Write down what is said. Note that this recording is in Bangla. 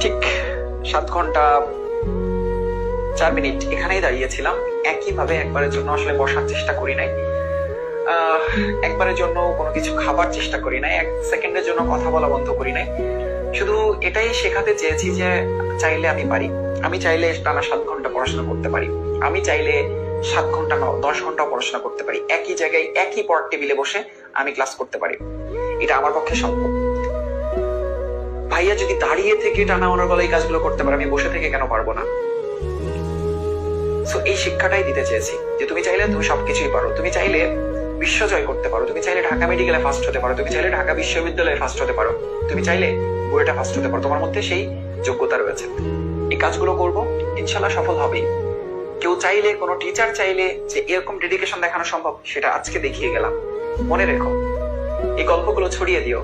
ঠিক 7 ঘন্টা 4 মিনিট এখানেই দাঁড়িয়েছিলাম। একইভাবে একবারের জন্য আসলে বসার চেষ্টা করি নাই, একবারের জন্য কোনো কিছু খাবার চেষ্টা করি নাই, 1 সেকেন্ডের জন্য কথা বলা বন্ধ করি নাই। শুধু এটাই শেখাতে চেয়েছি যে চাইলে আমি পারি। আমি চাইলে টানা 7 ঘন্টা পড়াশোনা করতে পারি। আমি চাইলে 7 ঘন্টা 10 ঘন্টাও পড়াশোনা করতে পারি। একই জায়গায় একই পড়ার টেবিলে বসে আমি ক্লাস করতে পারি। এটা আমার পক্ষে সম্ভব। ভাইয়া যদি দাঁড়িয়ে থেকে টানা অনর্গল এই কাজগুলো করতে পারে, আমি বসে থেকে কেন পারবো না? সো এই শিক্ষাটাই দিতে চেয়েছি যে তুমি চাইলে তুমি সবকিছুই পারো। তুমি চাইলে বিশ্ব জয় করতে পারো, তুমি চাইলে ঢাকা মেডিকেলে ফার্স্ট হতে পারো, তুমি চাইলে ঢাকা বিশ্ববিদ্যালয়ে ফার্স্ট হতে পারো, তুমি চাইলে বুয়েটে ফার্স্ট হতে পারো। তোমার মধ্যে সেই যোগ্যতা রয়েছে। এই কাজগুলো করবো, ইনশাল্লাহ সফল হবেই। কেউ চাইলে, কোনো টিচার চাইলে যে এরকম ডেডিকেশন দেখানো সম্ভব, সেটা আজকে দেখিয়ে গেলাম। মনে রেখো, এই গল্পগুলো ছড়িয়ে দিও।